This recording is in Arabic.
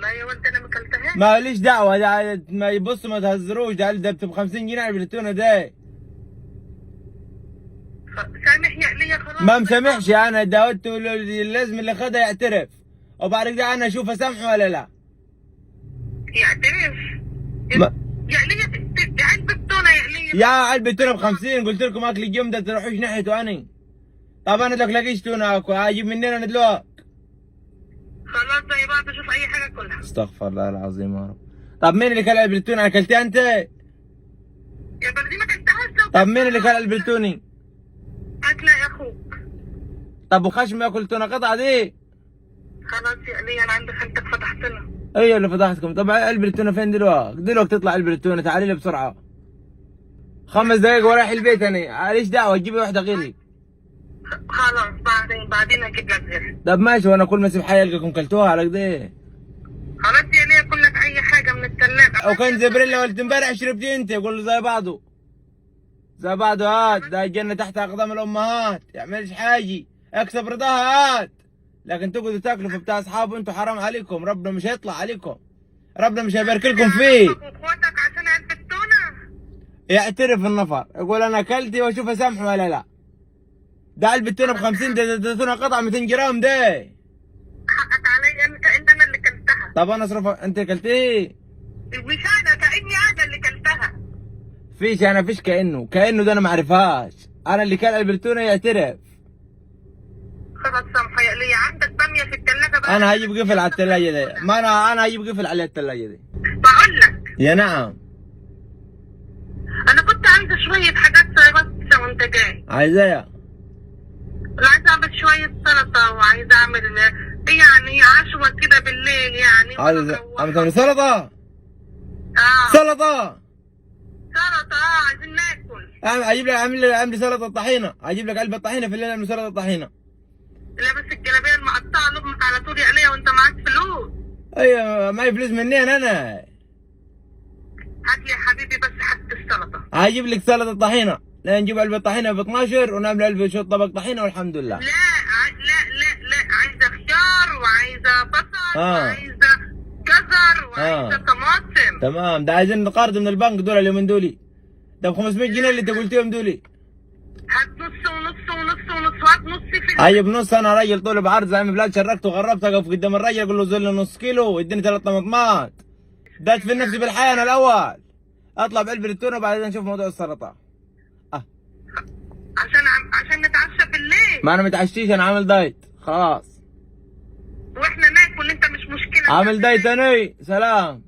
ما يا ولد انا ما اكلتهاش. ماليش دعوه، ده ما يبص ما تهزروش، ده ب 50 جنيه علبه التونه ده. سامحني يا قلية خلاص. ما مسامحش انا، ده لازم اللي خدها يعترف، وبعد كده انا اشوف اسامحه ولا لا. يعترف؟ ما يا قلية دي علبة تونة يا قلية. يا علبه تونه ب 50، قلت لكم اكل اليوم ده تروحوش ناحيته اني. طب انا دلوقتي لاقيش تونه اكل، اجيب منين انا دلوقتي؟ خلاص زي بعض، اشوف اي حاجة كلها. استغفر الله العظيم يا رب. طب مين اللي كل علبه التونه؟ اكلتها انت؟ يا بلدي ما اكلتهاش. طب مين اللي كل علبه التونه؟ اكله يا اخوك. طب وخشم ياكل تونه قطعه دي؟ خلاص يا قلية انا عند خالتك فتحت لها. ايوه اللي فتحتكم. طب علبه التونه فين دلوقتي؟ دلوقتي تطلع علبه التونه، تعالي لي بسرعه. 5 دقايق ورايح البيت انا، ماليش دعوه، تجيبي واحده غيري. خلاص بعدين اجيب لك غيرها. طب ماشي، وانا كل ما اسيب حاجه القاكم كلتوها على كده. خلاص يا قلية اكل لك اي حاجة من الثلاجة. او كان زبريلا ولد امبارح شربتي انت، قول له زي بعضه. زي بعضه هات، ده الجنه تحت اقدام الامهات، يعملش حاجه، اكسب رضاها هات. لكن تقعدوا تاكلوا في بتاع اصحابه انتوا، حرام عليكم، ربنا مش هيطلع عليكم، ربنا مش هيبارك لكم فيه. واخواتك عشان علبة تونة. يعترف النفر، يقول انا اكلتي واشوف اسامحه ولا لا. ده علبة تونه ب 50، ده تونه قطعه 200 جرام ده. حقك عليا انت انا اللي كلتها. طب انا اصرف، انت اكلتيه؟ مش انا، كاني انا اللي كلتها. فيش انا، فيش كانه ده انا ما اعرفهاش، انا اللي كان علبة التونه يعترف. خلاص سامحة يا قلية، عندك بامية في الثلاجة بقى؟ انا هجيب قفل على الثلاجه دي، ما انا هجيب قفل على الثلاجه دي. بقول لك يا نعم. انا كنت عايزة شوية حاجات بس وانت جاي. عايزاها؟ عايزة اعمل شوية سلطة، وعايزة اعمل يعني عشوة كده بالليل يعني. عايز سلطه؟ اه سلطه؟ سلطة، عايزين ناكل. اجيب لك، اعمل لي سلطه طحينه، اجيب لك علبه طحينه في الليل، اعمل سلطه طحينه. لابس الجلابية المقطعة لقمك على طول يا قلية وانت معاك فلوس. ايوه معي فلوس منين انا؟ هات لي يا حبيبي بس حتى السلطة. هجيب لك سلطه طحينه، لا نجيب علبه طحينه ب 12 ونعمل علبه شوط طبق طحينه والحمد لله. لا عايزة خيار وعايزة بصل وعايزة جزر وعايزة طماطم. تمام، ده عايزين نقرض من البنك دول اليومين دولي. ده ب 500 جنيه اللي انت قلتيهم دولي. هات نص ونص ونص ونص، وهات نص في هجيب نص، انا راجل طول بعرض زي ما بلاد شركت وغربت، اقف قدام الراجل اقول له زل لي نص كيلو واديني 3 طماطمات. ده ادفن نفسي بالحياه انا الاول، اطلع بعلبه التونه وبعدين نشوف موضوع السلطه. عشان نتعشى بالليل. ما انا متعشيش، انا عامل دايت خلاص. واحنا ناكل، انت مش مشكلة. عامل دايت انا، سلام.